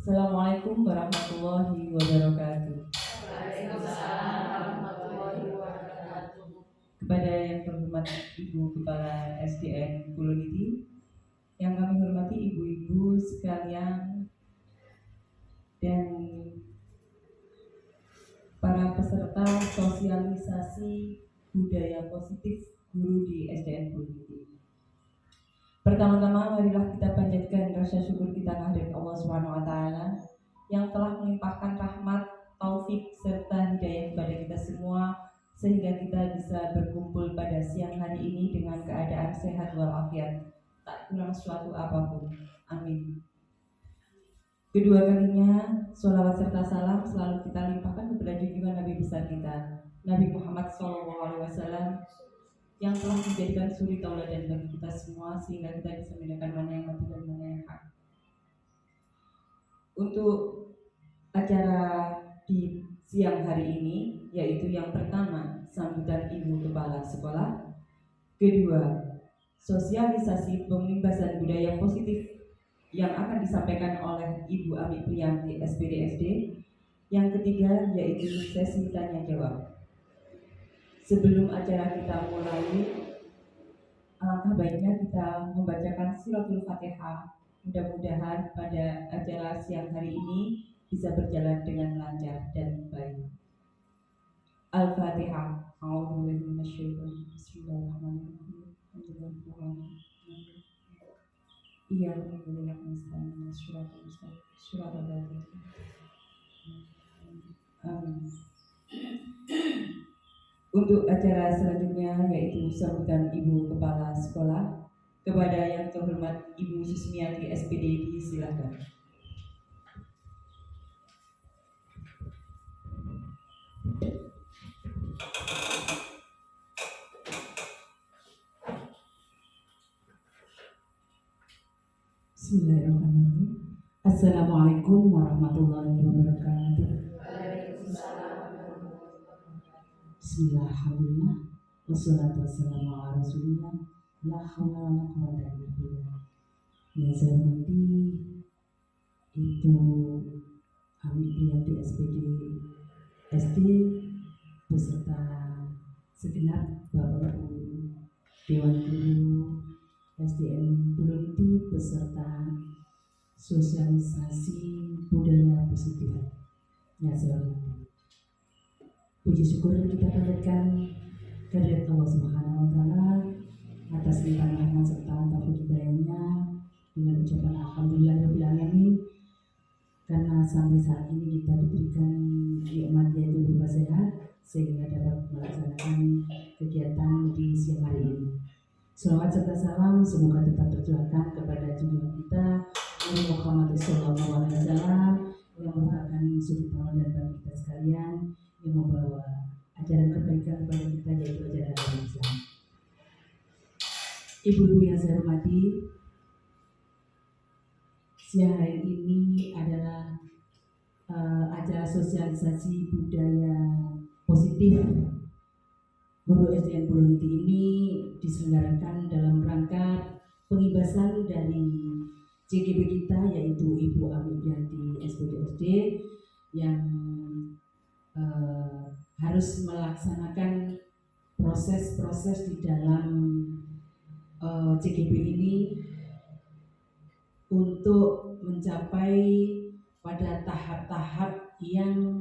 Assalamualaikum warahmatullahi wabarakatuh. Waalaikumsalam warahmatullahi wabarakatuh. Kepada yang terhormat Ibu Kepala SDN Puluniti, yang kami hormati ibu-ibu sekalian, dan para peserta sosialisasi budaya positif guru di SDN Puluniti. Pertama-tama marilah kita panjatkan rasa syukur kita kehadirat Allah SWT yang telah melimpahkan rahmat, taufik serta hidayah kepada kita semua sehingga kita bisa berkumpul pada siang hari ini dengan keadaan sehat walafiat, tak kurang suatu apapun. Amin. Kedua kalinya, sholawat serta salam selalu kita limpahkan kepada junjungan Nabi besar kita, Nabi Muhammad SAW, yang telah menjadikan suri tauladan bagi kita semua sehingga kita bisa membedakan mana yang mati dan mana yang hak. Untuk acara di siang hari ini, yaitu yang pertama, sambutan Ibu Kepala Sekolah. Kedua, sosialisasi pengimbasan budaya positif yang akan disampaikan oleh Ibu Ami Priyanti SPDSD. Yang ketiga, yaitu sesi tanya jawab. Sebelum acara kita mulai, alangkah baiknya kita membacakan suratul Fatihah. Mudah-mudahan pada acara siang hari ini bisa berjalan dengan lancar dan baik. Al-Fatihah. A'udzubillahi minasyaitonir rajim. Bismillahirrahmanirrahim. Iya, alhamdulillah nasta'in suratul mustaqim. Suratul Fatihah. Amin. Untuk acara selanjutnya yaitu sambutan Ibu Kepala Sekolah. Kepada yang terhormat Ibu Susmiati SPD, silakan. Bismillahirrahmanirrahim. Assalamualaikum warahmatullahi wabarakatuh. Bismillahirrahmanirrahim. Wassalatu wassalamu ala rasulillah. La haula wa la quwwata illa billah. Yang saya hormati Ibu Ami Priyanti SPD SD beserta segenap Bapak Ibu Dewan Guru SDN Puluniti beserta sosialisasi budaya positif yang saya hormati. Puji syukur kita panjatkan kehadirat Allah Subhanahu wa taala atas limpahan rahmat serta taufik hidayahnya dengan ucapan alhamdulillahirabbil alamin, karena sampai saat ini kita diberikan nikmat yaitu berupa sehat sehingga dapat melaksanakan kegiatan di siang hari ini. Shalawat serta salam semoga tetap tercurahkan kepada junjungan kita Nabi Muhammad SAW yang merupakan suri tauladan bagi kita sekalian, yang membawa ajaran kebaikan kepada kita yaitu ajaran agama Islam. Ibu-ibu yang saya hormati, siang hari ini adalah acara sosialisasi budaya positif guru SDN Puluniti ini diselenggarakan dalam rangka pengibasan dari CGB kita yaitu Ibu Ami Priyanti SPDSD yang harus melaksanakan proses-proses di dalam CGB ini untuk mencapai pada tahap-tahap yang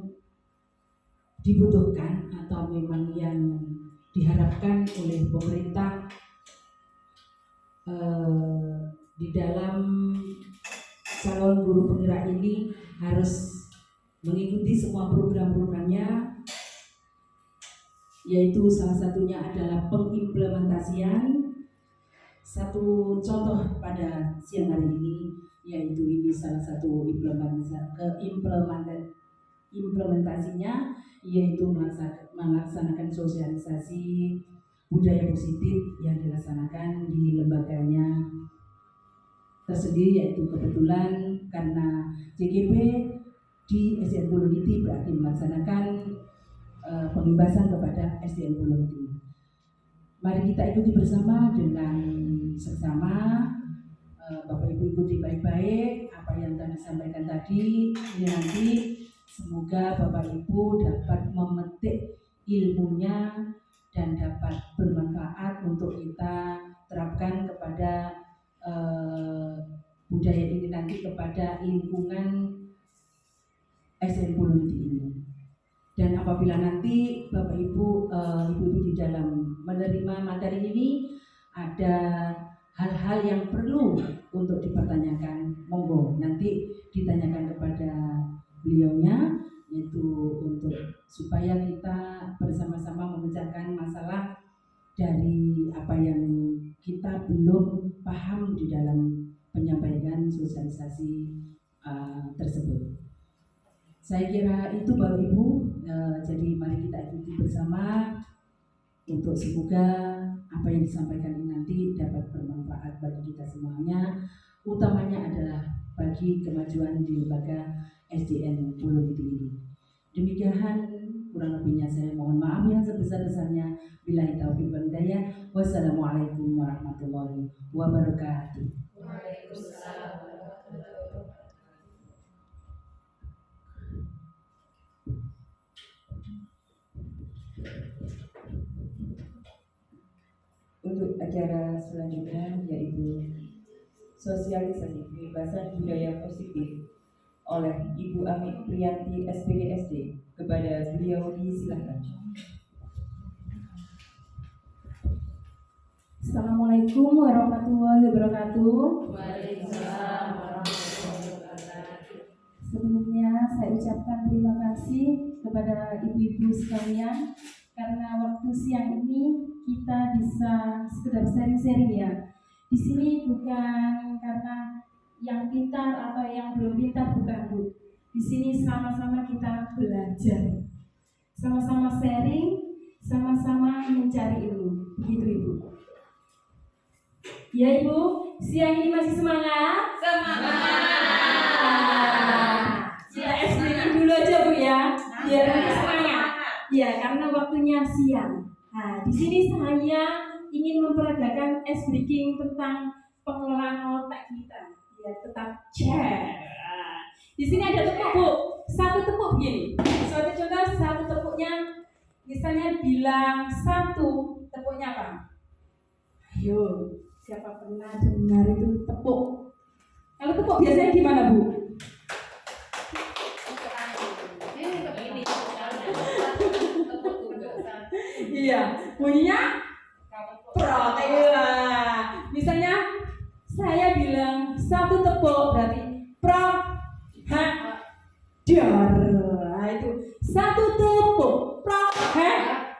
dibutuhkan atau memang yang diharapkan oleh pemerintah di dalam calon guru penggerak ini harus mengikuti semua program-programnya, yaitu salah satunya adalah pengimplementasian. Satu contoh pada siang hari ini yaitu ini salah satu implementasinya yaitu melaksanakan sosialisasi budaya positif yang dilaksanakan di lembaganya tersendiri, yaitu kebetulan karena JGP di SDN Puluniti berarti melaksanakan pengibasan kepada SDN Puluniti. Mari kita ikuti bersama dengan seksama Bapak Ibu ikuti baik-baik apa yang kami sampaikan tadi. Ini nanti semoga Bapak Ibu dapat memetik ilmunya dan dapat bermanfaat untuk kita terapkan kepada budaya ini nanti kepada lingkungan SDN Puluniti ini. Dan apabila nanti Bapak Ibu, Ibu-ibu di dalam menerima materi ini ada hal-hal yang perlu untuk dipertanyakan, monggo nanti ditanyakan kepada beliaunya, yaitu untuk supaya kita bersama-sama memecahkan masalah dari apa yang kita belum paham di dalam penyampaian sosialisasi tersebut. Saya kira itu Bapak Ibu, jadi mari kita ikuti bersama untuk semoga apa yang disampaikan ini nanti dapat bermanfaat bagi kita semuanya, utamanya adalah bagi kemajuan di lembaga SDN Puluniti ini. Demikian kurang lebihnya saya mohon maaf yang sebesar-besarnya. Billahi taufiq wal hidayah. Wassalamualaikum warahmatullahi wabarakatuh. Waalaikumsalam. Untuk acara selanjutnya yaitu sosialisasi kebebasan budaya positif oleh Ibu Ami Priyanti SPGSD. Kepada beliau disilakan. Assalamualaikum warahmatullahi wabarakatuh. Waalaikumsalam warahmatullahi wabarakatuh. Sebelumnya saya ucapkan terima kasih kepada ibu-ibu sekalian karena waktu siang ini kita bisa sekedar sharing-sharing ya. Di sini bukan karena yang pintar atau yang belum pintar, bukan Bu. Di sini sama-sama kita belajar, sama-sama sharing, sama-sama mencari ilmu. Begitu Ibu. Ya Ibu, siang ini masih semangat? Kita explain dulu aja Bu ya, biar lebih semangat. Ya, karena waktunya siang. Nah, di sini saya ingin memperagakan ice breaking tentang pengelolaan otak kita. Ya, tetap cek. Di sini ada tepuk Bu, satu tepuk begini. Suatu contoh, satu tepuknya, misalnya bilang satu, tepuknya apa? Ayo, siapa pernah dengar itu tepuk? Kalau tepuk biasanya gimana Bu? Iya, bunyinya protela. Misalnya saya bilang satu tepuk berarti pro ha dar. Nah, itu satu tepuk pro ha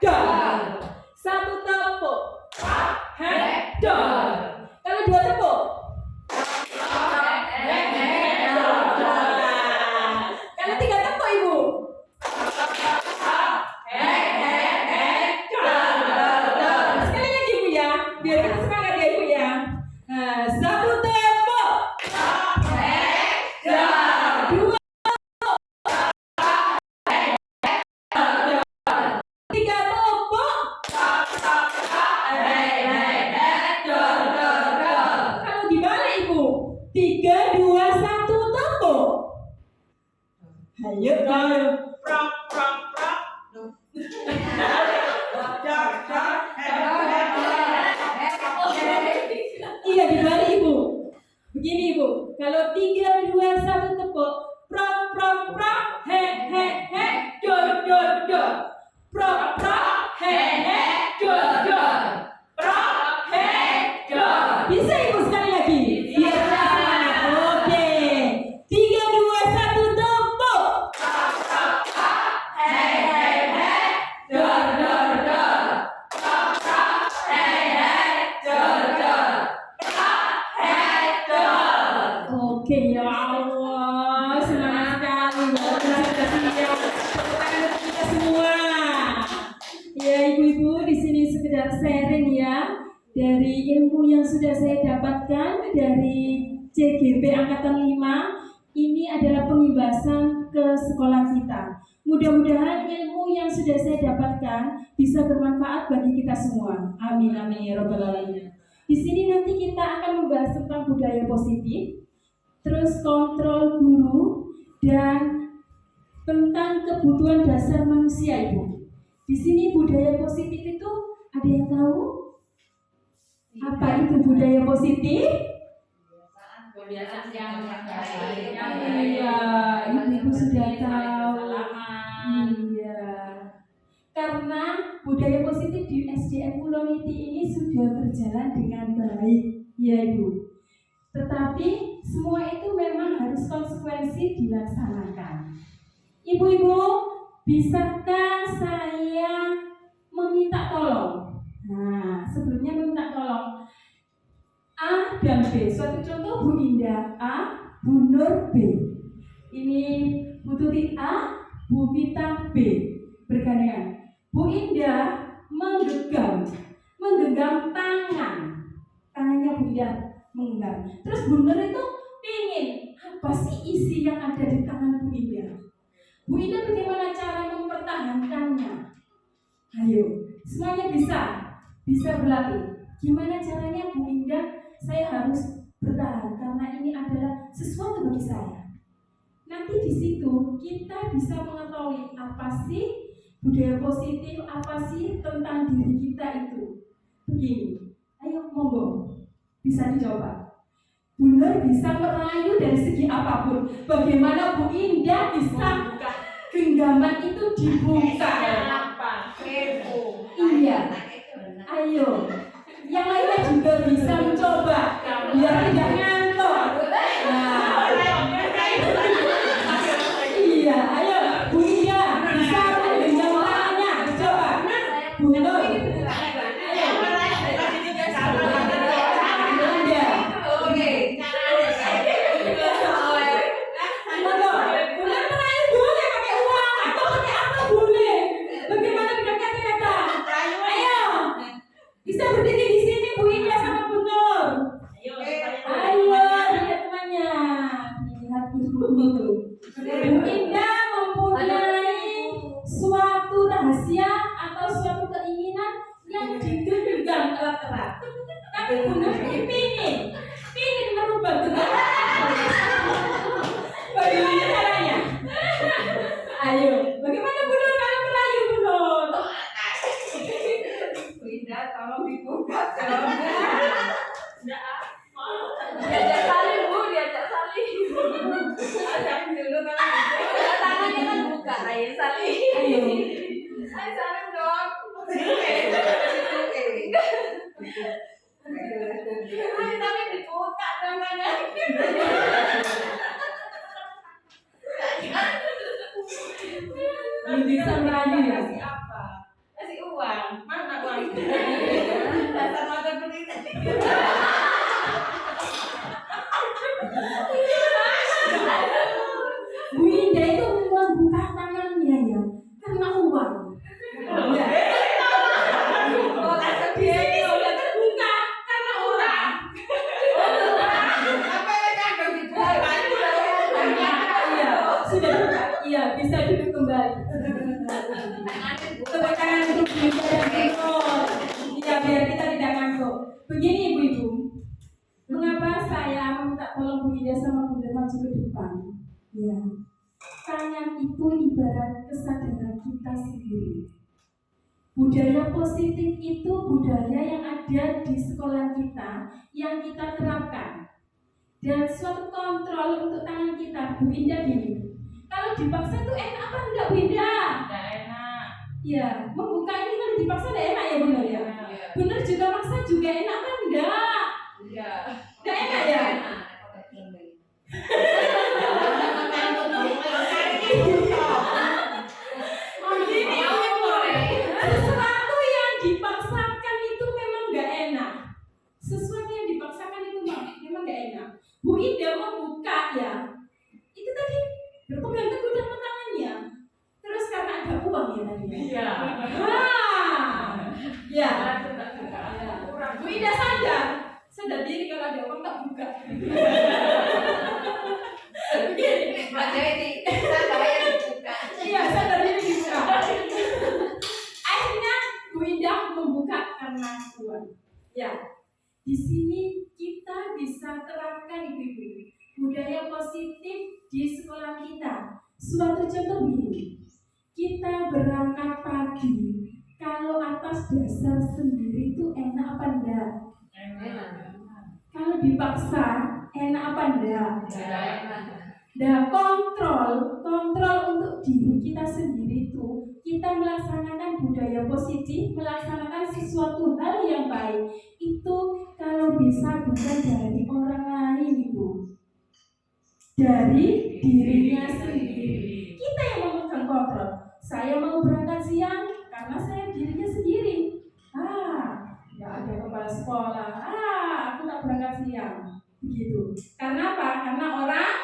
dar. Satu tepuk pro ha dar. Kalau dua tepuk kalau tiga tepuk Ibu. Sekali lagi Bu ya, biar kita semangat ya Bu ya. Nah, satu tepuk. Dua. Tiga tepuk. Kalau dibalik Ibu, 3, 2, 1 tepuk. Ayo, ayo. Iya dibalik Ibu. Begini Ibu, kalau 3, 2, 1 tepuk, prok prok prok, he he he, dor dor dor, prok prok, he he, dor dor, prok he dor. Bisa Ibu sekali lagi? Biar semangat. Oke, 3, 2, 1 tepuk. Dor dor dor. Oke ya Allah, semangat sekali luar biasa ya. Tepuk tangan untuk kita semua. Ya ibu-ibu, di sini sekedar sharing ya dari ilmu yang sudah saya dapatkan dari CGP Angkatan 5. Ini adalah pengimbasan ke sekolah kita. Mudah-mudahan ilmu yang sudah saya dapatkan bisa bermanfaat bagi kita semua. Amin amin ya rabbal alamin. Di sini nanti kita akan membahas tentang budaya positif, terus kontrol guru, dan tentang kebutuhan dasar manusia, Ibu. Di sini budaya positif itu ada yang tahu? Apa itu budaya positif? Kebiasaan yang baik. Iya, Ibu sudah tahu. Salaman. Iya. Karena budaya positif di SDN Puloniti ini sudah berjalan dengan baik, ya Ibu. Tetapi semua itu memang harus konsekuensi dilaksanakan. Ibu-ibu, bisakah saya meminta tolong? Nah, sebelumnya meminta tolong A dan B. Suatu contoh Bu Indah A, Bu Nur B. Ini Bu Tuti A, Bu Vita B. Bergandengan. Bu Indah menggenggam tangannya Bu Indah menggenggam. Terus Bu Nur itu pingin apa sih isi yang ada di tangan Bu Indah? Bu Indah bagaimana cara mempertahankannya? Ayo, semuanya bisa berlatih. Gimana caranya Bu Indah? Saya harus bertahan karena ini adalah sesuatu bagi saya. Nanti di situ kita bisa mengetahui apa sih budaya positif, apa sih tentang diri kita itu. Begini, ayo monggo, bisa dicoba. Bu Nur bisa merayu dari segi apapun. Bagaimana Bu Indah bisa genggaman itu dibuka? Apa? Kepo. Iya. Ayo, yang lainnya juga bisa mencoba biar tidak ngantor. Nah, iya, ayo Bu Indah bisa menggenggam tangannya, coba. Bu Nur, ayo. Bisa berdiri di sini Bu Indah sama Bu Nur. Ayo, lihat temannya. Lihat ibu. Bu Indah mempunyai suatu rahasia atau suatu keinginan yang digenggam erat-erat. Tapi Bu Nur ini pingin merubah genggaman. Bagaimana caranya? Ayo, bagaimana Bu Nur kalau merayu Bu Nur? Tolong dibuka dong. Diajak salin Bu, diajak salin. Ajakin dulu kalau gitu. Tangannya kan buka, ayo salin. Ayo. Ayo salin dong. Ayo tapi dibuka tangannya. Bisa merayu ya? Kasih apa? Kasih uang. Mana uang? Dasar mata pendidik. Bu Indah itu membuka tangannya ya karena uang. Ya. Di sini sudah terbuka karena uang. Apa yang ada di bawah? Iya, sudah terbuka. Iya, bisa duduk kembali. Tepuk tangan untuk Bu Indah dan Bu Nur. Iya, biar kita tidak ngantuk. Begini Ibu-ibu, mengapa saya meminta tolong Bu Indah sama Bu Nur maju ke depan? Ya, karena itu ibarat kesadaran kita sendiri. Budaya positif itu budaya yang ada di sekolah kita, yang kita terapkan. Dan suatu kontrol untuk tangan kita, Bu Indah gini. Kalau dipaksa tuh enak apa enggak Bu Indah? Tidak enak. Ya, membuka ini kalau dipaksa enggak enak ya benar ya? Benar juga maksa juga enak apa enggak? Iya. Enggak enak ya? Sesuatu yang dipaksakan itu memang nggak enak. Sesuatu yang dipaksakan itu memang nggak enak. Bu Indah membuka ya, itu tadi berpegang teguh dengan tangannya. Terus karena ada uang ya tadi. Iya. Ya. Bu Indah sadar diri kalau ada uang tak buka. Iya, sadar diri dibuka. Akhirnya Bu Indah membuka karena uang. Ya, di Suatu contoh begini, kita berangkat pagi, kalau atas dasar sendiri itu enak apa enggak? Enak. Kalau dipaksa, enak apa enggak? Enak. Nah, kontrol untuk diri kita sendiri itu, kita melaksanakan budaya positif, melaksanakan sesuatu hal yang baik, itu kalau bisa bukan dari orang lain, Ibu, dari dirinya sendiri. Kita yang memegang kontrol. Saya mau berangkat siang karena saya dirinya sendiri. Nggak ada kepala sekolah. Aku tak berangkat siang. Begitu. Karena apa? Karena orang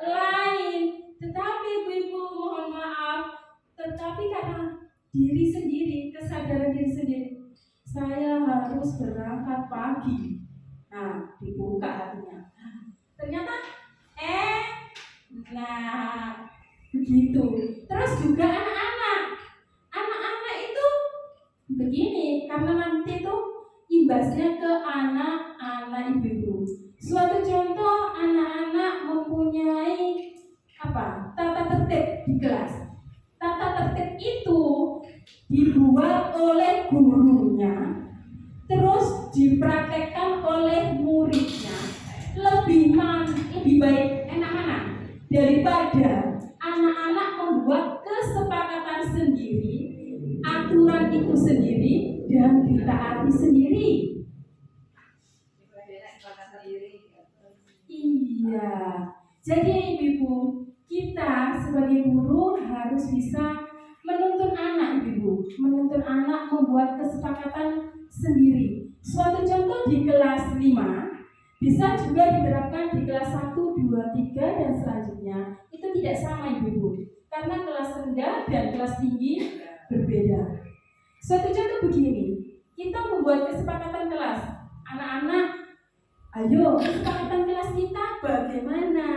lain. Tetapi ibu-ibu mohon maaf, tetapi karena diri sendiri, kesadaran diri sendiri, saya harus berangkat pagi. Nah, dibuka hatinya. Ternyata begitu. Terus juga anak-anak itu begini, karena nanti itu imbasnya ke anak-anak ibu-ibu. Suatu contoh, anak-anak mempunyai tata tertib di kelas. Tata tertib itu dibuat oleh gurunya, terus dipraktekkan oleh muridnya. Lebih baik enak mana daripada anak-anak membuat kesepakatan sendiri, aturan itu sendiri, dan ditaati sendiri. Iya. Jadi ibu-ibu, kita sebagai guru harus bisa menuntun anak, ibu-ibu, menuntun anak membuat kesepakatan sendiri. Suatu contoh di kelas 5 bisa juga diterapkan di kelas 1, 2, 3 dan selanjutnya. Itu tidak sama, ibu-ibu, karena kelas rendah dan kelas tinggi berbeda. Suatu contoh begini, kita membuat kesepakatan kelas. Anak-anak, ayo kesepakatan kelas kita bagaimana?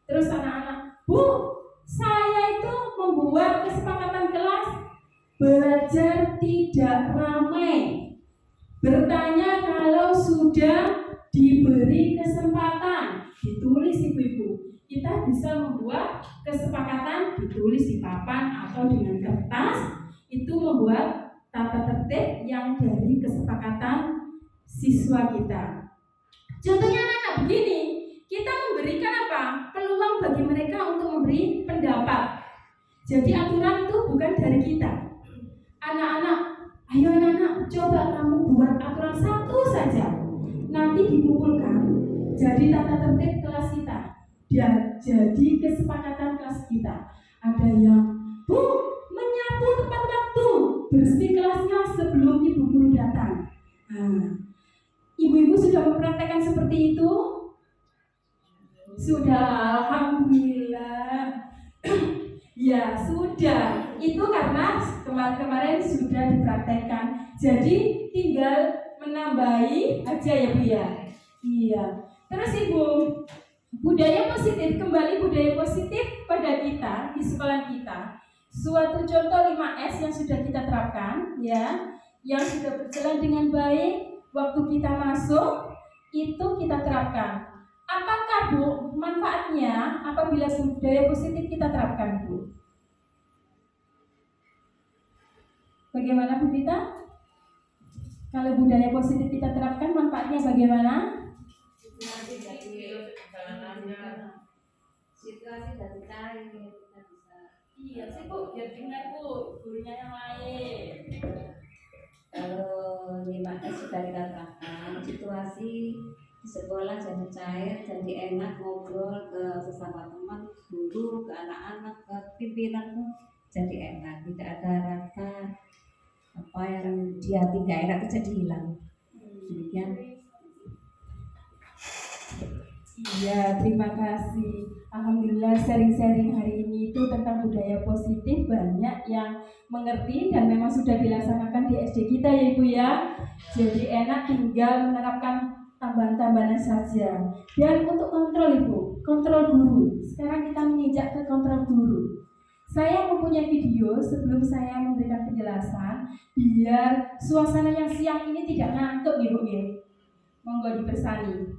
Terus anak-anak, Bu, saya itu membuat kesepakatan kelas belajar tidak ramai, bertanya kalau sudah diberi kesempatan. Ditulis, ibu-ibu. Kita bisa membuat kesepakatan, ditulis di papan atau dengan kertas. Itu membuat tata tertib yang dari kesepakatan siswa kita. Contohnya anak-anak begini, kita memberikan peluang bagi mereka untuk memberi pendapat. Jadi aturan itu bukan dari kita. Anak-anak, ayo anak-anak, coba kamu buat aturan satu saja. Nanti dikumpulkan jadi tata tertib kelas kita dan jadi kesepakatan kelas kita. Ada yang, Bu, menyapu tepat waktu, bersih kelasnya sebelum ibu guru datang. Ibu-ibu sudah mempraktekkan seperti itu? Sudah, alhamdulillah. Ya, sudah. Itu karena kemarin sudah dipraktekkan. Jadi tinggal menambahi aja ya, Bu ya. Iya. Terus Ibu, budaya positif, kembali budaya positif pada kita di sekolah kita. Suatu contoh 5S yang sudah kita terapkan ya, yang sudah berjalan dengan baik waktu kita masuk, itu kita terapkan. Apakah Bu manfaatnya apabila budaya positif kita terapkan, Bu? Bagaimana Bu Vita? Kalau budaya positif kita terapkan, manfaatnya bagaimana? Situasi dari cair kita bisa. Iya sih Bu, biar dengar Bu, gurunya yang lain. Kalau 5S sudah kita terapkan, situasi di sekolah jadi cair, jadi enak, ngobrol ke sesama teman, guru, ke anak-anak, ke pimpinan pun jadi enak, tidak ada rasa yang di hati nggak enak itu jadi hilang. Demikian. Iya, terima kasih. Alhamdulillah sharing-sharing hari ini itu tentang budaya positif, banyak yang mengerti dan memang sudah dilaksanakan di SD kita ya Ibu ya. Jadi enak, tinggal menerapkan tambahan-tambahan saja. Dan untuk kontrol Ibu, kontrol guru. Sekarang kita menginjak ke kontrol guru. Saya mempunyai video sebelum saya memberikan penjelasan biar suasana yang siang ini tidak ngantuk Ibu ya. Monggo dipersani.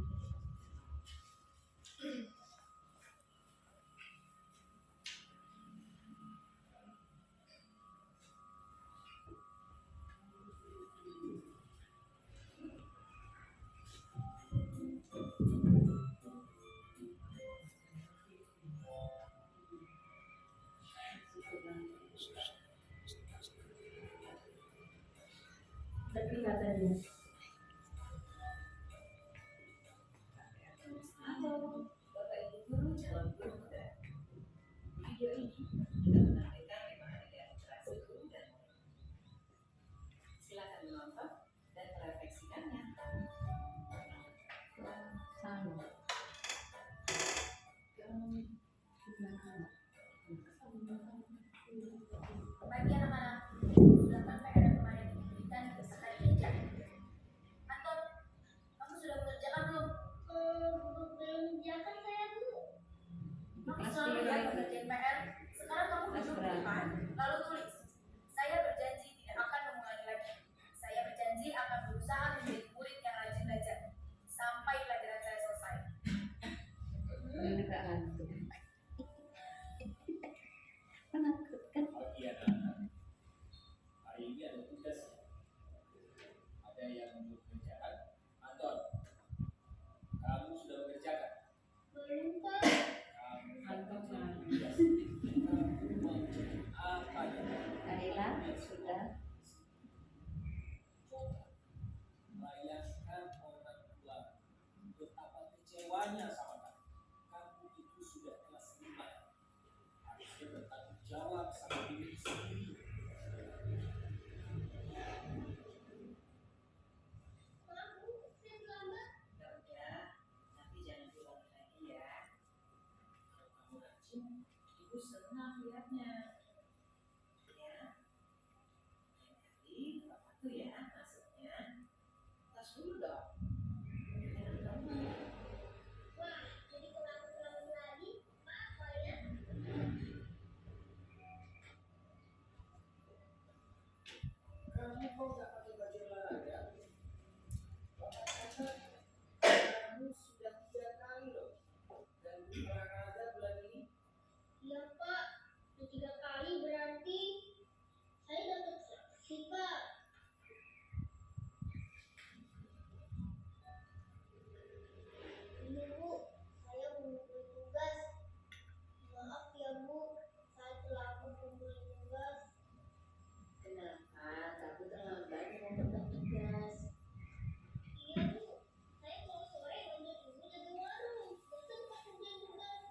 kelihatannya. Halo, Bapak Ibu Guru, calon guru muda. Video ini kita menampilkan 5 hari literasi guru dan murid. Silakan menonton dan merefleksikannya. Bagi anak-anak, silakan PR kemarin diberikan beserta diajar. Anton, kamu sudah mengerjakan belum? Belum mengerjakan saya, Bu. Kamu selalu ya mengerjakan PR. Sekarang kamu duduk di depan, lalu tulis. Saya berjanji tidak akan mengulangi lagi. Saya berjanji akan berusaha menjadi murid yang rajin belajar sampai pelajaran saya selesai. Ini Kak Hantu. Menakutkan. Bagi anak-anak, hari ini ada tugas. Ada yang belum mengerjakan. Anton, kamu sudah mengerjakan? Belum, Pak. Kamu Anton, tugas. Kamu mau apa ya? Kaila sudah. Bayangkan orang tua betapa kecewanya sama kamu. Kamu itu sudah kelas 5. Harusnya bertanggung jawab sama diri sendiri. Ya udah, tapi jangan diulangi lagi ya. Kalau kamu rajin, Ibu senang lihatnya. Ya. Lain kali tepat waktu ya masuknya. Tas dulu dong. Jangan kamu. Wah, jadi kurang lagi. Apa ya? Kamu kok nggak pakai baju olahraga? Kamu sudah 3 kali loh ganti olahraga bulan ini. Iya, Pak. 3 kali berarti saya dapat sanksi, Pak. Ini, Bu. Saya mengumpulkan tugas. Maaf ya, Bu. Saya telah mengumpulkan tugas. Kenapa kamu terlambat mengumpulkan tugas? Iya, Bu. Saya kalau sore banyak ibu jaga warung. Sempat mengumpulkan tugas.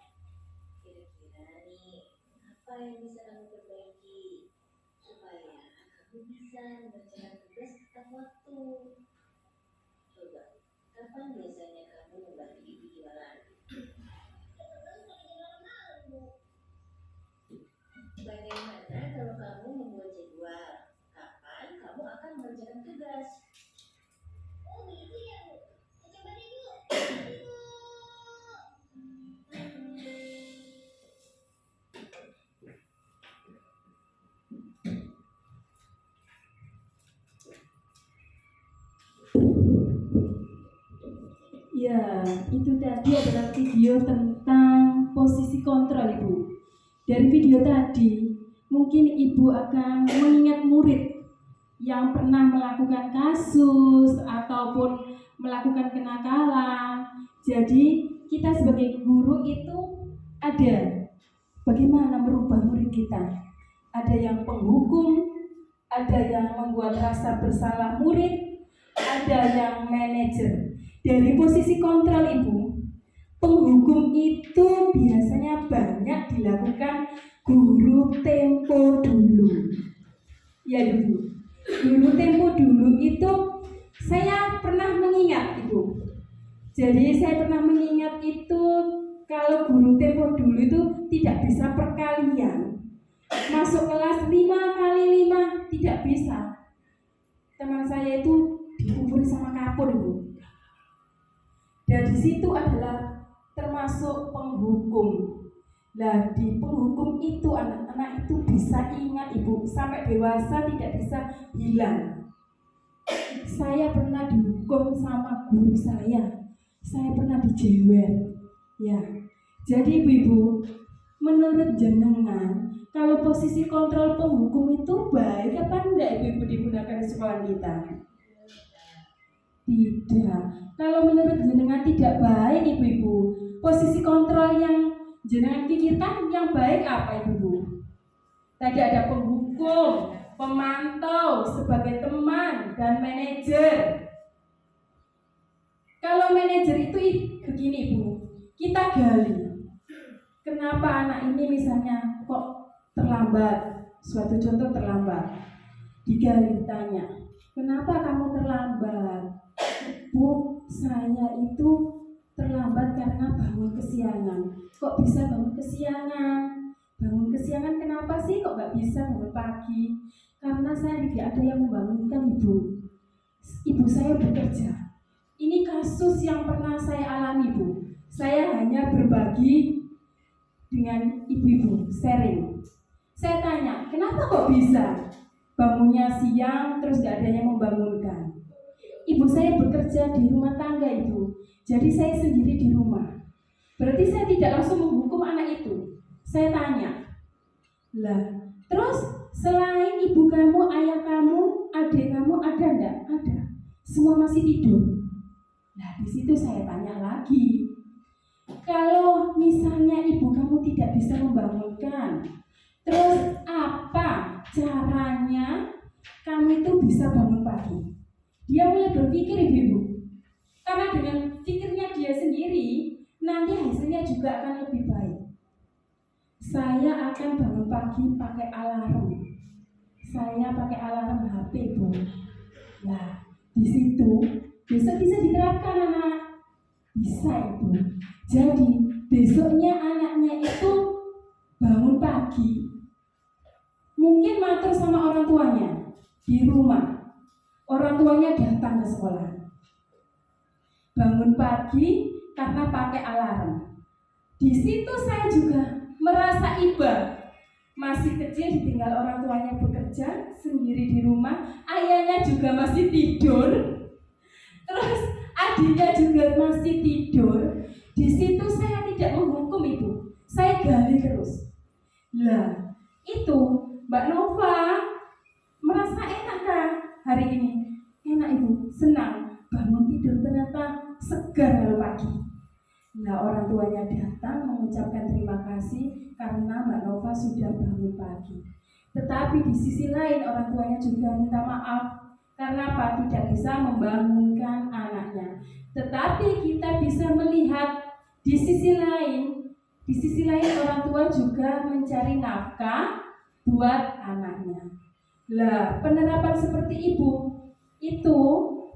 Kira-kira nih, apa yang bisa kamu perbaiki supaya kamu bisa mengerjakan tugas tepat waktu? Coba, kapan biasanya kamu membantu ibu jualan? Kadang-kadang pakai jalan malam, Bu. Bagaimana kalau kamu membuat jadwal? Kapan kamu akan mengerjakan tugas? Oh, gitu ya, Bu. Coba deh, Bu. Bu. Ya, itu tadi adalah video tentang posisi kontrol, Ibu. Dari video tadi, mungkin Ibu akan mengingat murid yang pernah melakukan kasus ataupun melakukan kenakalan. Jadi, kita sebagai guru itu ada bagaimana merubah murid kita. Ada yang penghukum, ada yang membuat rasa bersalah murid, ada yang manajer. Dari posisi kontrol Ibu, penghukum itu biasanya banyak dilakukan guru tempo dulu. Ya Ibu, guru tempo dulu itu saya pernah mengingat Ibu. Jadi saya pernah mengingat itu kalau guru tempo dulu itu tidak bisa perkalian. Masuk kelas 5 kali 5 tidak bisa. Teman saya itu dipukuli sama kapur Ibu. Dan di situ adalah termasuk penghukum. Nah, di penghukum itu anak-anak itu bisa ingat Ibu sampai dewasa tidak bisa hilang. Saya pernah dihukum sama guru saya. Saya pernah dijewer. Ya. Jadi Ibu, menurut jenengan, kalau posisi kontrol penghukum itu baik apa enggak Ibu digunakan di sekolah kita? Tidak. Kalau menurut jenengan tidak baik Ibu-ibu, posisi kontrol yang jenengan pikirkan yang baik apa Ibu? Tadi ada penghukum, pemantau, sebagai teman dan manajer. Kalau manajer itu begini Bu, kita gali. Kenapa anak ini misalnya kok terlambat? Suatu contoh terlambat. Digali, tanya, kenapa kamu terlambat? Bu, saya itu terlambat karena bangun kesiangan. Kok bisa bangun kesiangan? Bangun kesiangan kenapa sih kok nggak bisa bangun pagi? Karena saya tidak ada yang membangunkan Ibu. Ibu saya bekerja. Ini kasus yang pernah saya alami Bu. Saya hanya berbagi dengan ibu-ibu, sharing. Saya tanya, kenapa kok bisa? Bangunnya siang terus gak ada yang membangunkan. Ibu saya bekerja di rumah tangga Ibu. Jadi saya sendiri di rumah. Berarti saya tidak langsung menghukum anak itu. Saya tanya, lah terus selain ibu kamu, ayah kamu, adik kamu ada enggak? Ada. Semua masih tidur. Nah di situ saya tanya lagi. Kalau misalnya ibu kamu tidak bisa membangunkan, terus apa caranya kamu itu bisa bangun pagi? Dia mulai berpikir ibu-ibu. Karena dengan pikirnya dia sendiri, nanti hasilnya juga akan lebih baik. Saya akan bangun pagi pakai alarm. Saya pakai alarm HP Bu. Nah, di situ besok bisa diterapkan anak. Bisa Ibu. Jadi besoknya anaknya itu bangun pagi. Mungkin matur sama orang tuanya di rumah. Orang tuanya datang ke sekolah. Bangun pagi karena pakai alarm. Di situ saya juga merasa iba. Masih kecil ditinggal orang tuanya bekerja sendiri di rumah, ayahnya juga masih tidur. Terus adiknya juga masih tidur. Di situ saya tidak menghukum Ibu. Saya gali terus. Lah, itu Mbak Nova merasa enak kan hari ini? Enak Ibu, senang. Bangun tidur ternyata segar kalau pagi. Nah, orang tuanya datang mengucapkan terima kasih karena Mbak Nova sudah bangun pagi. Tetapi di sisi lain orang tuanya juga minta maaf karena apa? Tidak bisa membangunkan anaknya. Tetapi kita bisa melihat di sisi lain orang tua juga mencari nafkah buat anaknya. Lah, penerapan seperti Ibu itu,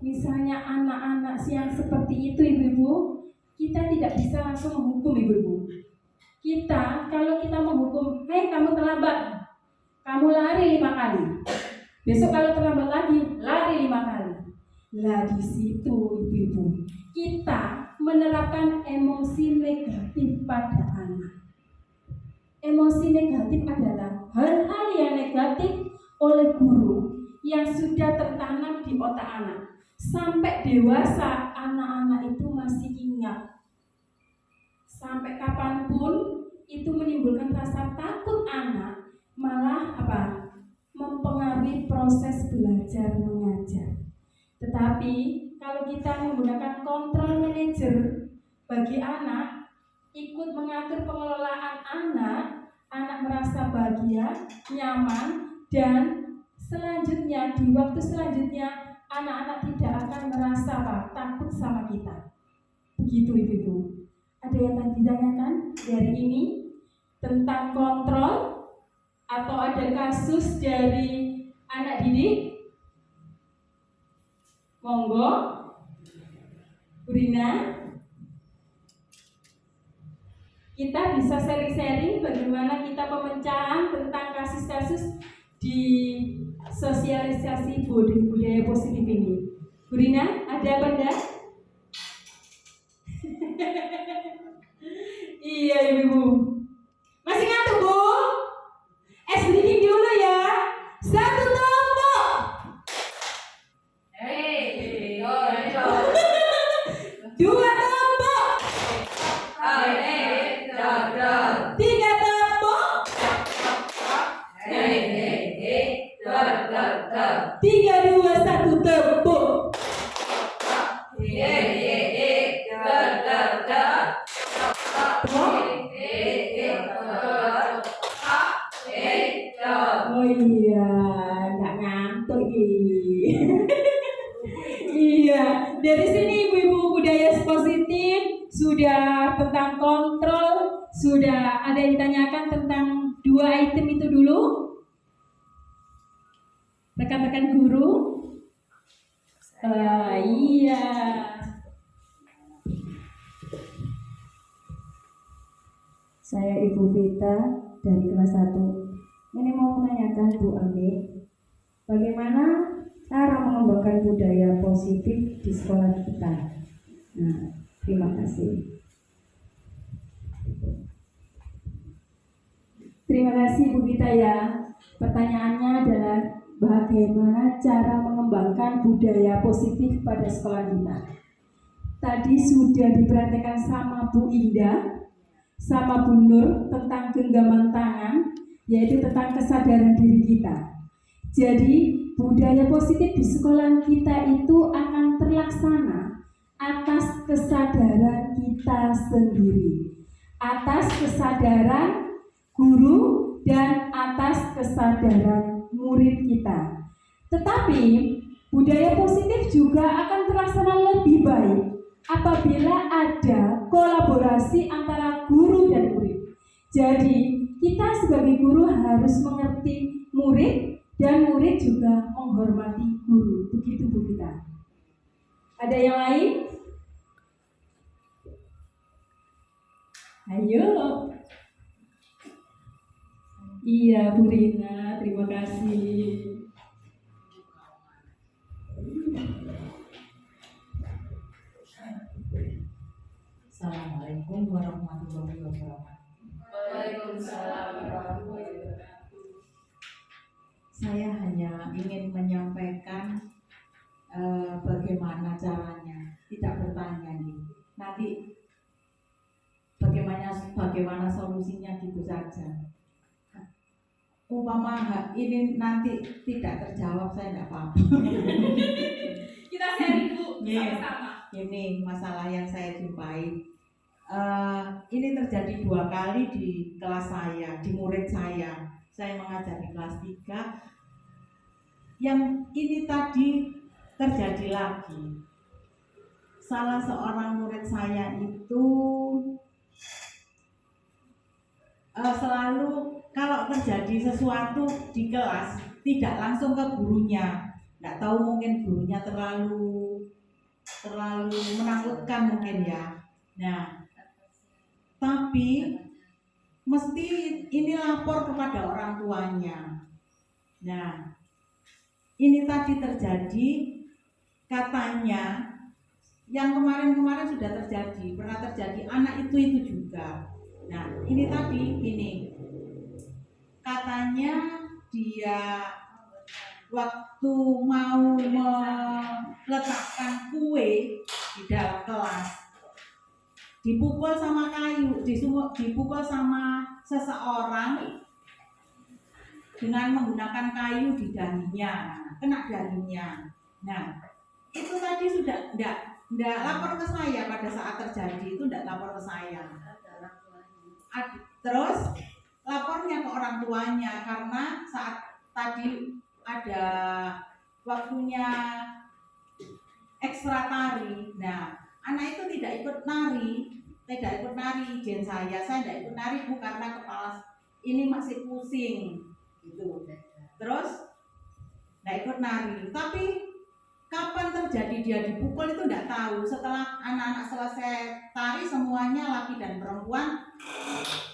misalnya anak-anak yang seperti itu ibu-ibu, kita tidak bisa langsung menghukum ibu-ibu. Kalau kita menghukum, hei kamu terlambat, kamu lari 5 kali. Besok kalau terlambat lagi, lari 5 kali. Lah di situ ibu-ibu, kita menerapkan emosi negatif pada anak. Emosi negatif adalah hal-hal yang negatif oleh guru yang sudah tertanam di otak anak. Sampai dewasa, anak-anak itu masih ingat. Sampai kapanpun itu menimbulkan rasa takut anak, malah mempengaruhi proses belajar mengajar. Tetapi kalau kita menggunakan control manager bagi anak, ikut mengatur pengelolaan anak merasa bahagia, nyaman, dan selanjutnya di waktu selanjutnya anak-anak tidak akan merasa takut sama kita. Begitu ibu-ibu. Ada yang ditanyakan dari ini tentang kontrol atau ada kasus dari anak didik? Monggo, Bu Rina. Kita bisa sharing-sharing bagaimana kita pemecahan tentang kasus-kasus di sosialisasi budaya positif ini. Bu Rina, ada apa enggak? Iya ibu. Masih ngantuk Bu? Sedikit dulu ya. 1 tombol. Hei, 2 tombol. 3 tombol. 3, 2, Iya, dari sini ibu-ibu budaya positif sudah tentang kontrol, sudah ada yang ditanyakan tentang 2 item itu dulu. Rekan-rekan guru. Iya. Saya Ibu Vita dari kelas 1. Ini mau menanyakan Bu Ami, bagaimana cara mengembangkan budaya positif di sekolah kita? Nah, terima kasih. Terima kasih Bu Gita ya. Pertanyaannya adalah bagaimana cara mengembangkan budaya positif pada sekolah kita. Tadi sudah diperhatikan sama Bu Indah, sama Bu Nur tentang genggaman tangan, yaitu tentang kesadaran diri kita. Jadi budaya positif di sekolah kita itu akan terlaksana atas kesadaran kita sendiri, atas kesadaran guru dan atas kesadaran murid kita. Tetapi budaya positif juga akan terlaksana lebih baik apabila ada kolaborasi antara guru dan murid. Jadi kita sebagai guru harus mengerti murid dan murid juga menghormati guru. Begitu Bu kita. Ada yang lain? Ayo. Iya, Bu Rina, terima kasih. Assalamualaikum warahmatullahi wabarakatuh. Waalaikumsalam warahmatullahi wabarakatuh. Saya hanya ingin menyampaikan bagaimana caranya, tidak bertanya nih. Nanti bagaimana solusinya gitu saja. Umpama ini nanti tidak terjawab, saya tidak apa-apa. Kita sharing Bu Iya. sama-sama. Ini masalah yang saya jumpai. Ini terjadi 2 kali di kelas saya, di murid saya. Saya mengajar di kelas 3. Yang ini tadi terjadi lagi. Salah seorang murid saya itu selalu kalau terjadi sesuatu di kelas tidak langsung ke gurunya. Nggak tahu, mungkin gurunya terlalu menakutkan mungkin ya. Nah, tapi mesti ini lapor kepada orang tuanya. Nah, ini tadi terjadi, katanya yang kemarin-kemarin sudah terjadi, pernah terjadi anak itu juga. Nah, ini tadi ini katanya dia waktu mau meletakkan kue di dalam kelas dipukul sama kayu, dipukul sama seseorang dengan menggunakan kayu di dahinya, kena dahinya. Nah, itu tadi sudah enggak lapor ke saya pada saat terjadi, itu enggak lapor ke saya. Terus lapornya ke orang tuanya karena saat tadi ada waktunya ekstra tari. Nah, anak itu tidak ikut nari, izin saya tidak ikut nari Bu karena kepala ini masih pusing gitu. Terus tidak ikut nari, tapi kapan terjadi dia dipukul itu tidak tahu. Setelah anak-anak selesai tari semuanya, laki dan perempuan,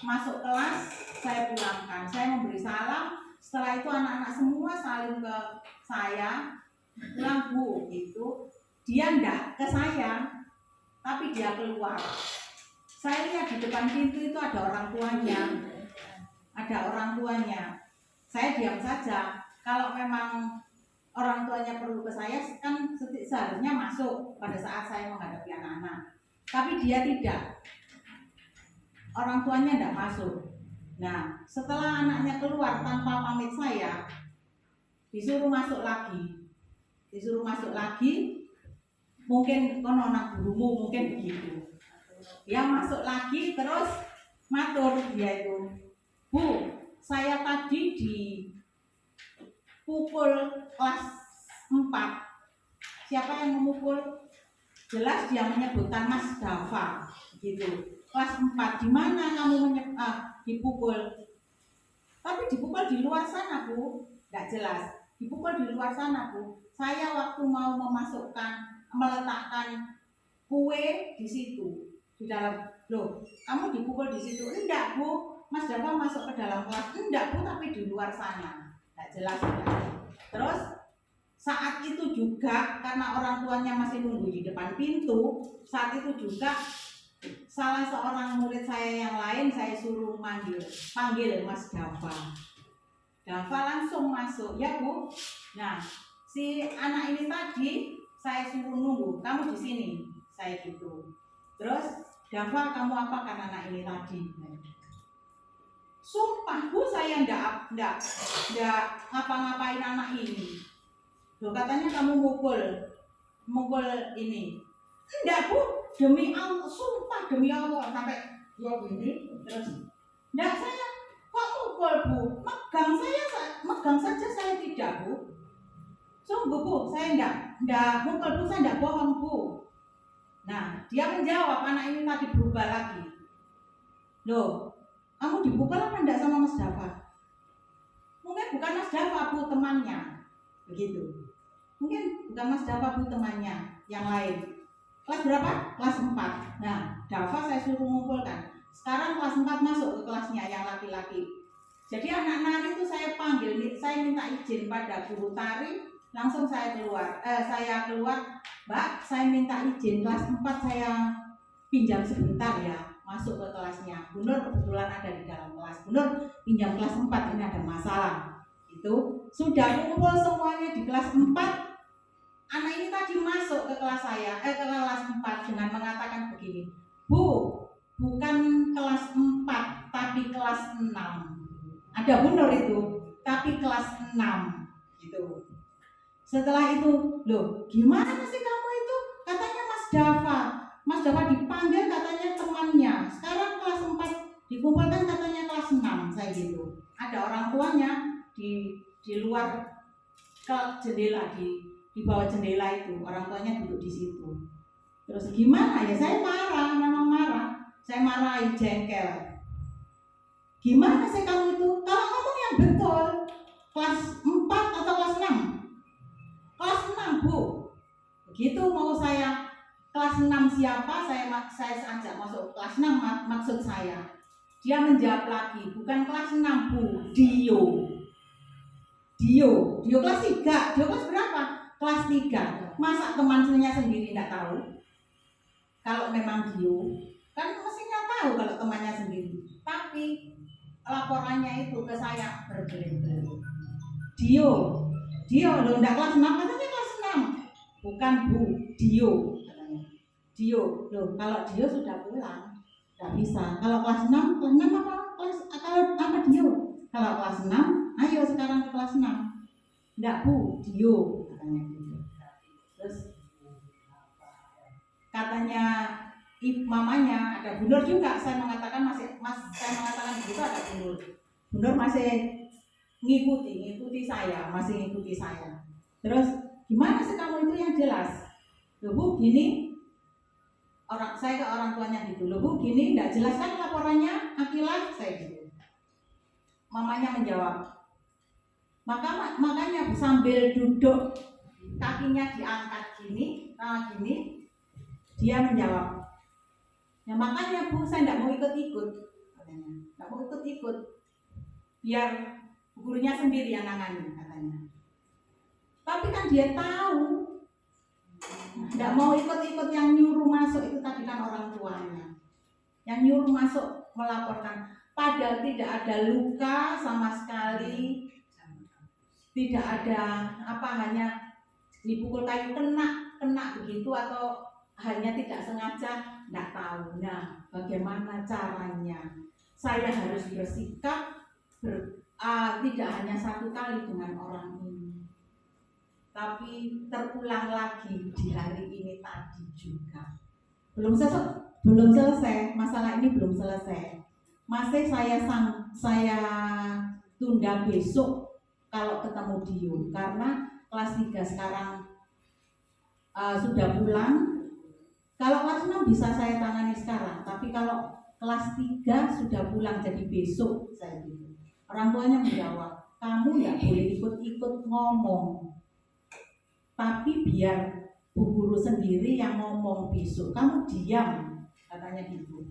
masuk kelas, saya pulangkan, saya memberi salam. Setelah itu anak-anak semua saling ke saya, pulang Bu gitu. Dia enggak ke saya, tapi dia keluar. Saya lihat di depan pintu itu ada orang tuanya. Saya diam saja. Kalau memang orang tuanya perlu ke saya, kan seharusnya masuk pada saat saya menghadapi anak-anak. Tapi dia tidak. Orang tuanya tidak masuk. Nah, setelah anaknya keluar tanpa pamit saya, disuruh masuk lagi. Mungkin kono anak gurumu, mungkin begitu. Dia masuk lagi terus matur dia itu, Bu, saya tadi dipukul kelas 4. Siapa yang memukul? Jelas dia menyebutkan Mas Dava gitu. Kelas 4, di mana kamu dipukul? Tapi dipukul di luar sana, Bu. Enggak jelas. Dipukul di luar sana, Bu. Saya waktu mau meletakkan kue di situ, di dalam. Loh, kamu dipukul di situ? Enggak, Bu. Mas Dava masuk ke dalam kelas. Enggak, Bu, tapi di luar sana. Enggak jelas. Terus saat itu juga karena orang tuanya masih nunggu di depan pintu, saat itu juga salah seorang murid saya yang lain saya suruh panggil Mas Dava. Dava langsung masuk, ya Bu. Nah, si anak ini tadi saya suruh nunggu, kamu di sini, saya gitu. Terus Dava, kamu apakan anak ini tadi? Sumpah Bu, saya enggak ngapa-ngapain anak ini. Loh, katanya kamu mukul ini. Enggak Bu, demi Allah, sumpah demi Allah, sampai dia begini terus. Enggak, saya kok mukul Bu, megang saja saya tidak Bu. Sungguh Bu, saya enggak mukul Bu, saya enggak bohong Bu. Nah, dia menjawab, anak ini tadi berubah lagi. Loh, kamu dipukul apa enggak sama Mas Dava? Mungkin bukan Mas Dava Bu, temannya. Begitu. Mungkin bukan Mas Dava Bu, temannya yang lain. Kelas berapa? Kelas 4. Nah, Dava saya suruh ngumpulkan. Sekarang kelas 4 masuk ke kelasnya yang laki-laki. Jadi anak nari itu saya panggil, saya minta izin pada guru tari, langsung saya keluar. Mbak, saya minta izin kelas 4 saya pinjam sebentar ya, masuk ke kelasnya. Bu Nur kebetulan ada di dalam kelas. Bu Nur pinjam kelas 4, ini ada masalah. Itu sudah kumpul semuanya di kelas 4. Anak ini tadi masuk ke kelas ke kelas 4 dengan mengatakan begini, Bu, bukan kelas 4 tapi kelas 6. Ada Bu Nur itu, tapi kelas 6 gitu. Setelah itu, loh, gimana sih kamu itu? Katanya Mas Dava dipanggil katanya temannya. Sekarang kelas 4 dikumpulkan katanya kelas 6, saya gitu. Ada orang tuanya di luar ke jendela, di bawah jendela itu, orang tuanya duduk di situ. Terus gimana ya? Saya marah, memang marah. Saya marahi, jengkel. Gimana sih kamu itu? Kalau ngomong yang betul, kelas 4 atau kelas 6? Kelas 6 Bu. Begitu mau saya kelas 6 siapa? Saya ajak masuk kelas 6 maksud saya. Dia menjawab lagi, bukan kelas 6 Bu, Dio kelas 3. Dio kelas berapa? Kelas 3. Masa temannya sendiri tidak tahu? Kalau memang Dio, kan mestinya tahu kalau temannya sendiri. Tapi laporannya itu ke saya berbelit-belit. Dio loh, enggak kelas 6, katanya kelas 6. Bukan Bu, Dio katanya. Dio, loh kalau Dio sudah pulang, enggak bisa. Kalau kelas 6 apa? Kalau apa Dio? Kalau kelas 6, ayo sekarang ke kelas 6. Enggak Bu, Dio katanya gitu. Terus katanya mamanya ada Bu Nur juga, saya mengatakan begitu, ada Bu Nur. Bu Nur masih ngikuti saya, masih ngikuti saya. Terus gimana sih kamu itu yang jelas? Loh Bu, gini, saya ke orang tuanya gitu. Loh Bu, gini, enggak jelas kan laporannya Akilah, saya gitu. Mamanya menjawab, makanya sambil duduk kakinya diangkat gini, dia menjawab, ya makanya Bu, saya tidak mau ikut-ikut, katanya, tidak mau ikut-ikut, biar gurunya sendiri yang nangani, katanya. Tapi kan dia tahu, tidak mau ikut-ikut, yang nyuruh masuk itu tadi kan orang tuanya, yang nyuruh masuk melaporkan, padahal tidak ada luka sama sekali, tidak ada hanya dipukul kayu kena begitu atau hanya tidak sengaja, tidak tahu. Nah, bagaimana caranya? Saya harus bersikap tidak hanya satu kali dengan orang ini, tapi terulang lagi di hari ini tadi juga. Belum selesai, masalah ini belum selesai. Masih saya tunda besok kalau ketemu Dio, karena kelas 3 sekarang sudah pulang. Kalau kelas 6 bisa saya tangani sekarang, tapi kalau kelas 3 sudah pulang jadi besok saya gitu. Orang tuanya menjawab, kamu nggak boleh ikut-ikut ngomong, tapi biar Bu Guru sendiri yang ngomong besok. Kamu diam, katanya gitu.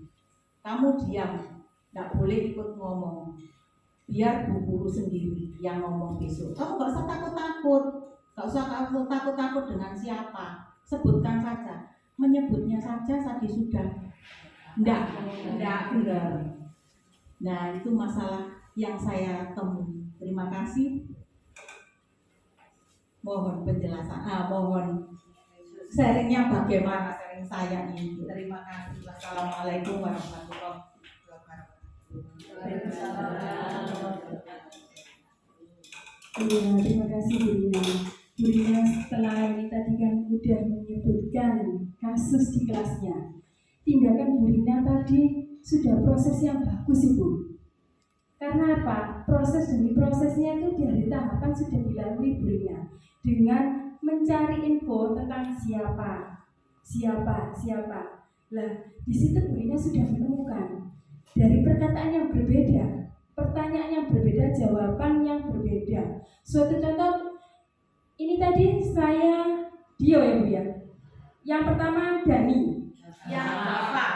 Kamu diam, nggak boleh ikut ngomong. Biar Bu Guru sendiri yang ngomong besok. Kamu nggak usah takut-takut, nggak usah takut-takut dengan siapa. Sebutkan saja, menyebutnya saja tadi sudah. Enggak benar. Nah itu masalah yang saya temui. Terima kasih. Mohon penjelasan, mohon sharingnya bagaimana sharing saya ini. Terima kasih. Wassalamualaikum warahmatullahi wabarakatuh. Iya, terima kasih Bu Rina. Bu Rina setelah ini tadi kan sudah menyebutkan kasus di kelasnya. Tindakan Bu Rina tadi sudah proses yang bagus Ibu. Karena apa? Proses demi prosesnya itu dari tahapan sudah dilalui Bu Rina. Dengan mencari info tentang siapa. Lah, di situ Bu Rina sudah menemukan dari perkataan yang berbeda, pertanyaan yang berbeda, jawaban yang berbeda. Suatu contoh, ini tadi saya Dio ya Bu ya. Yang pertama Dani. Yang Dava.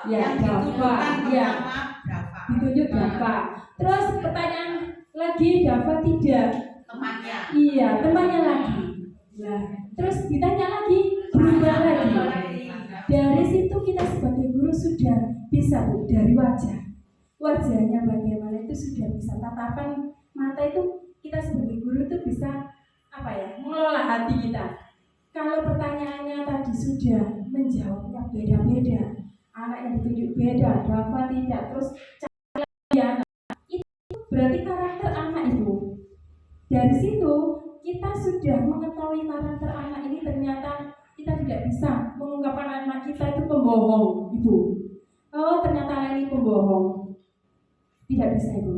Ya, yang Dava. ditunjukkan Ya. pertama Dava. Ditunjuk Dava. Terus pertanyaan lagi Dava tidak. Temannya. Iya, temannya lagi. Nah, terus ditanya lagi, berubah lagi. Dari situ kita sebagai guru sudah bisa Bu, dari wajahnya bagaimana itu sudah bisa, tatapan mata itu kita sebagai guru itu bisa mengelola hati kita. Kalau pertanyaannya tadi sudah menjawabnya beda-beda, anak yang ditunjuk beda, Dava tidak, terus cara itu berarti karakter anak Ibu. Dari situ kita sudah mengetahui karakter anak ini, ternyata kita tidak bisa mengungkapkan anak kita itu pembohong Ibu. Oh ternyata anak ini pembohong, tidak bisa Ibu.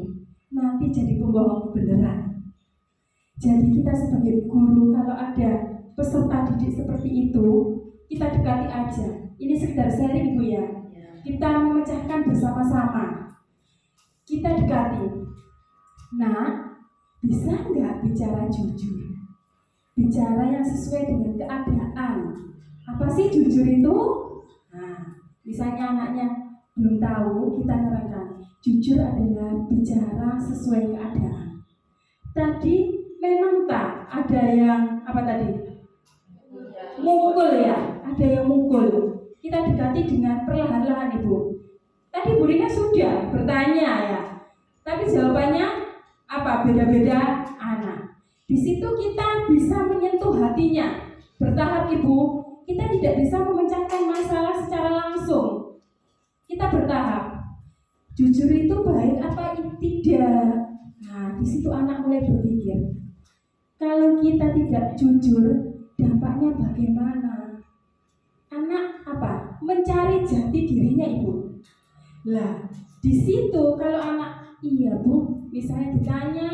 Nanti jadi pembohong beneran. Jadi kita sebagai guru kalau ada peserta didik seperti itu, kita dekati aja. Ini sekedar sharing Ibu ya. Kita memecahkan bersama-sama. Kita dekati. Nah, bisa nggak bicara jujur? Bicara yang sesuai dengan keadaan. Apa sih jujur itu? Nah, misalnya anaknya belum tahu, kita nerangkan. Jujur adalah bicara sesuai keadaan. Tadi memang tak ada yang mukul ya, ada yang mukul. Kita dekati dengan perlahan-lahan Ibu. Tadi Bu Rina sudah bertanya ya, tapi jawabannya beda-beda anak. Di situ kita bisa menyentuh hatinya. Bertahap Ibu, kita tidak bisa memecahkan masalah secara langsung. Kita bertahap. Jujur itu baik apa tidak? Nah, di situ anak mulai berpikir. Kalau kita tidak jujur, dampaknya bagaimana? Anak mencari jati dirinya Ibu. Lah, di situ kalau anak iya Bu, misalnya ditanya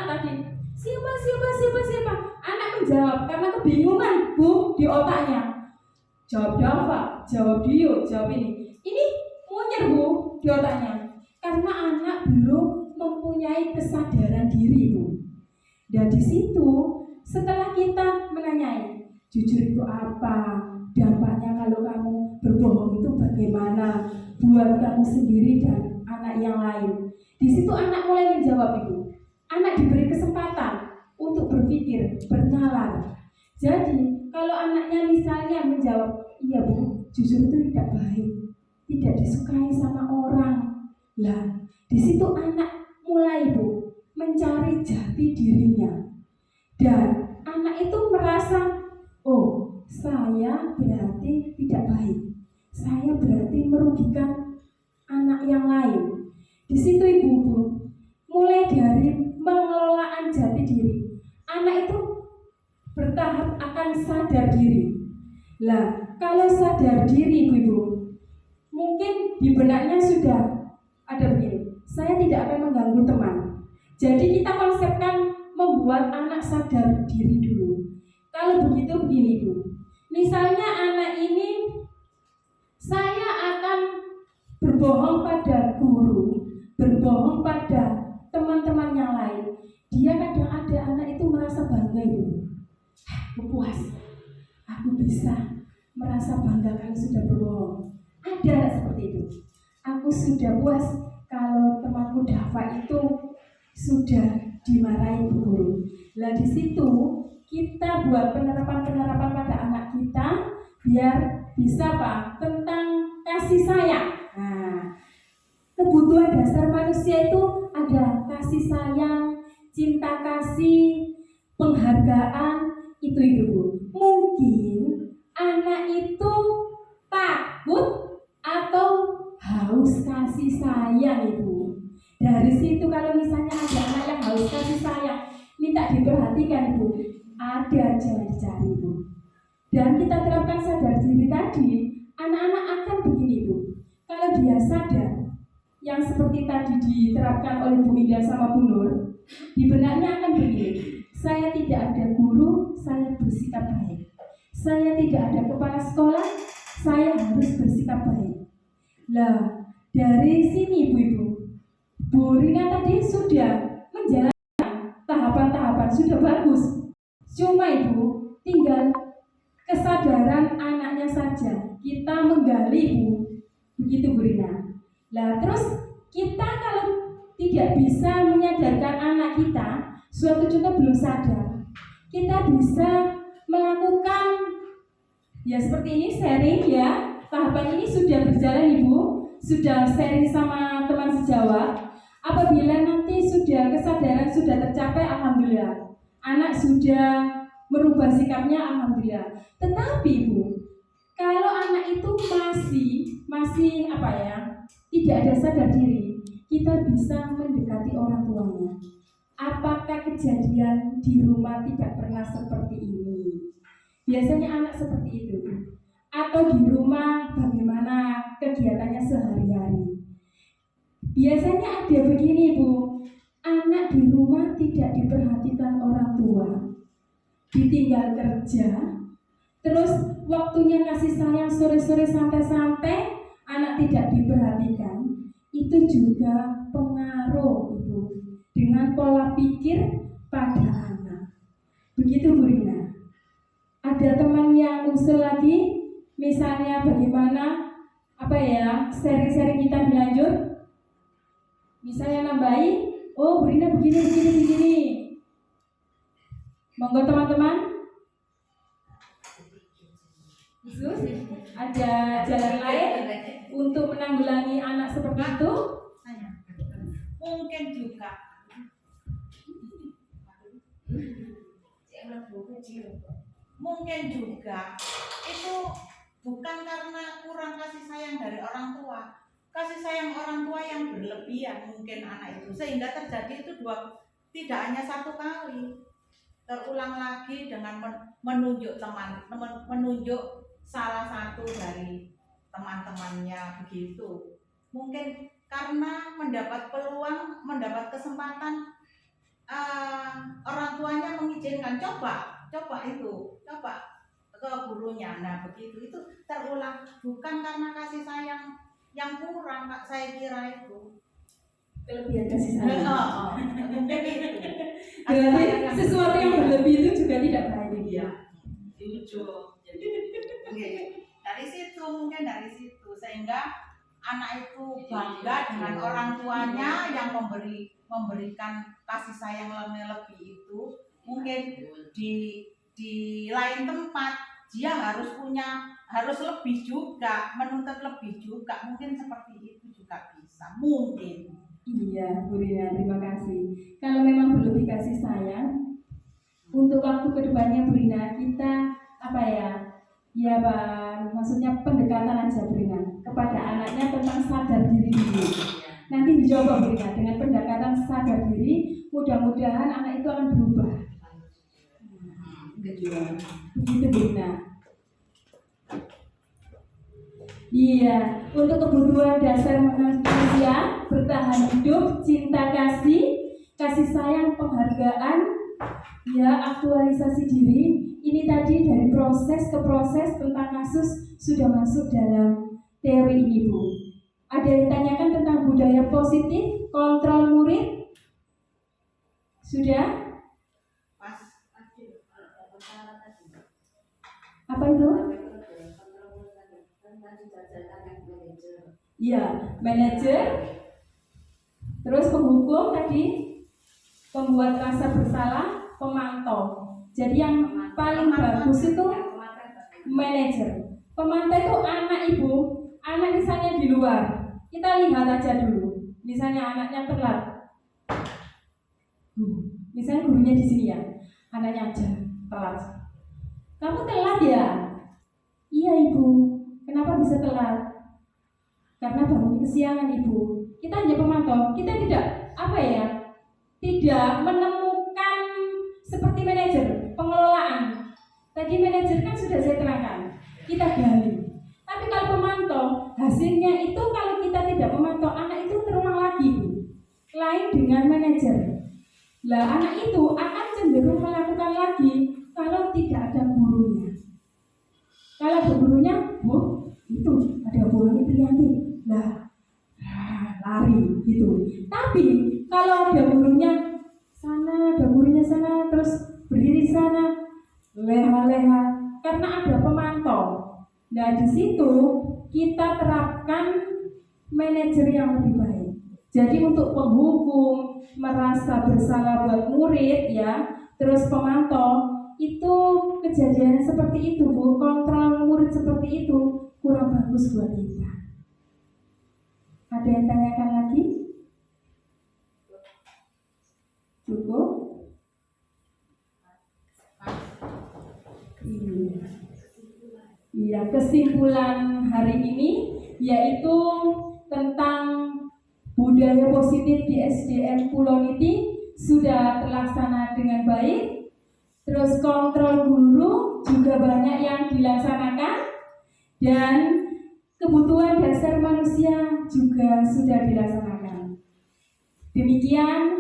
tadi siapa, anak menjawab karena kebingungan Bu di otaknya. Jawab Dava, jawab Dio, jawab ini munyer Bu di otaknya karena anak belum mempunyai kesadaran diri Bu. Dan di situ setelah kita menanyai jujur itu apa, dampaknya kalau kamu berbohong itu bagaimana buat kamu sendiri dan anak yang lain. Di situ anak mulai menjawab Ibu. Anak diberi kesempatan untuk berpikir, bernalar. Jadi kalau anaknya misalnya menjawab, iya Bu, jujur itu tidak baik, tidak disukai sama orang. Lah, di situ anak mulai Bu mencari jati dirinya. Dan anak itu merasa, oh, saya berarti tidak baik. Saya berarti merugikan anak yang lain. Di situ Ibu mulai dari pengelolaan jati diri. Anak itu bertahap akan sadar diri. Lah, kalau sadar diri Ibu, mungkin di benaknya sudah ada begini. Saya tidak akan mengganggu teman. Jadi kita konsepkan membuat membuat anak sadar diri dulu. Kalau begitu begini Bu, misalnya anak ini saya akan berbohong pada guru, berbohong pada teman-teman yang lain. Dia kadang ada anak itu merasa bangga itu, aku puas, aku bisa merasa bangga kalau sudah berbohong. Ada anak seperti itu. Aku sudah puas kalau temanku Dava itu sudah dimarahi bu guru. Lah di situ kita buat penerapan-penerapan pada anak kita biar bisa Pak tentang kasih sayang. Nah, kebutuhan dasar manusia itu ada kasih sayang, cinta kasih, penghargaan, itu Bu. Mungkin anak itu takut atau haus kasih sayang Ibu. Dari situ kalau misalnya ada anak yang haus kasih sayang, minta diperhatikan Ibu. Ada jangan dicari Ibu. Dan kita terapkan sadar diri tadi, anak-anak akan begini Bu. Kalau dia sadar, yang seperti tadi diterapkan oleh Bu Indah sama Bu Nur, di benaknya akan begini. Saya tidak ada guru, saya bersikap baik. Saya tidak ada kepala sekolah, saya harus bersikap baik. Lah, dari sini Ibu-Ibu, Bu Rina tadi sudah menjalankan tahapan-tahapan, sudah bagus. Cuma Ibu, tinggal kesadaran anaknya saja. Kita menggali Bu, begitu Bu Rina. Lah terus kita kalau tidak bisa menyadarkan anak kita, suatu contoh belum sadar, kita bisa melakukan ya seperti ini sharing ya. Tahapan ini sudah berjalan Ibu, sudah sharing sama teman sejawat. Apabila nanti sudah kesadaran sudah tercapai, alhamdulillah. Anak sudah merubah sikapnya, alhamdulillah. Tetapi Bu, kalau anak itu masih apa ya, tidak ada sadar diri, kita bisa mendekati orang tuanya. Apakah kejadian di rumah tidak pernah seperti ini? Biasanya anak seperti itu. Atau di rumah bagaimana kegiatannya sehari-hari? Biasanya ada begini Bu, anak di rumah tidak diperhatikan orang tua, ditinggal kerja, terus waktunya kasih sayang sore-sore santai-santai, anak tidak diperhatikan. Itu juga pengaruh Ibu dengan pola pikir pada anak. Begitu Bu Rina. Ada teman yang usul lagi, misalnya bagaimana sharing-sharing kita dilanjut. Misalnya nambahi, oh Bu Rina begini. Monggo teman-teman. Khusus ada jalan lain untuk menanggulangi anak seperti itu? Mungkin juga itu bukan karena kurang kasih sayang dari orang tua. Kasih sayang orang tua yang berlebihan mungkin anak itu, sehingga terjadi itu tidak hanya satu kali, terulang lagi dengan menunjuk salah satu dari teman-temannya begitu. Mungkin karena mendapat peluang, mendapat kesempatan, orang tuanya mengizinkan coba ke gurunya. Nah begitu itu terulang, bukan karena kasih sayang yang kurang, Kak, saya kira itu Kelebihan kasih sayang. mungkin itu. Berarti sesuatu yang berlebih itu juga tidak baik. Iya, jujur. Jadi dari situ sehingga anak itu bangga dengan orang tuanya yang memberikan kasih sayang lebih itu. Mungkin di lain tempat dia harus lebih juga, menuntut lebih juga, mungkin seperti itu juga bisa, mungkin. Iya, Bu Rina, terima kasih. Kalau memang berlebih kasih sayang, untuk waktu kedepannya Bu Rina, kita maksudnya pendekatan aja Bu Rina kepada anaknya tentang sadar diri dulu. Nanti dicoba Bu Rina dengan pendekatan sadar diri, mudah-mudahan anak itu akan berubah. Begitu Bu Rina. Iya, untuk kebutuhan dasar manusia bertahan hidup, cinta kasih sayang, penghargaan, Ya, aktualisasi diri. Ini tadi dari proses ke proses tentang kasus sudah masuk dalam teori ini, Bu. Ada yang tanyakan tentang budaya positif, kontrol murid? Sudah? Pas Apa itu? Ya, manajer. Terus penghukum tadi, pembuat rasa bersalah, pemantau. Jadi yang paling bagus itu manajer. Pemantau itu anak ibu, anak misalnya di luar. Kita lihat aja dulu. Misalnya anaknya telat. Misalnya gurunya di sini ya, anaknya aja telat. Kamu telat ya? Iya ibu. Kenapa bisa telat? Karena bangun kesiangan ibu. Kita hanya pemantau. Kita tidak tidak menemukan seperti manajer pengelolaan. Tadi manajer kan sudah saya terangkan. Kita gali. Tapi kalau pemantau, hasilnya itu kalau kita tidak memantau, anak itu terulang lagi, Bu. Lain dengan manajer. Lah anak itu akan cenderung melakukan lagi kalau tidak ada gurunya. Kalau ada gurunya, Bu, itu ada gurunya Priyanti. Lah, lari gitu. Tapi kalau ada gurunya sana, ada gurunya sana, terus berdiri sana, leha-leha, karena ada pemantau. Nah di situ kita terapkan manajer yang lebih baik. Jadi untuk penghukum merasa bersalah buat murid ya, terus pemantau itu kejadian seperti itu, Bu, kontrol murid seperti itu kurang bagus buat kita. Ada yang tanyakan lagi? Cukup? Iya, kesimpulan hari ini yaitu tentang budaya positif di SDN Pulau Niti sudah terlaksana dengan baik. Terus kontrol guru juga banyak yang dilaksanakan dan kebutuhan dasar manusia juga sudah dilaksanakan. Demikian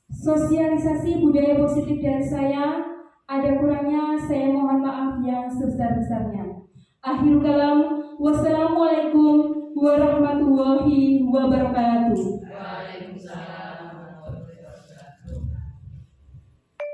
sosialisasi budaya positif dari saya. Ada kurangnya saya mohon maaf yang sebesar-besarnya. Akhirul kalam, wassalamualaikum warahmatullahi wabarakatuh. Waalaikumsalam.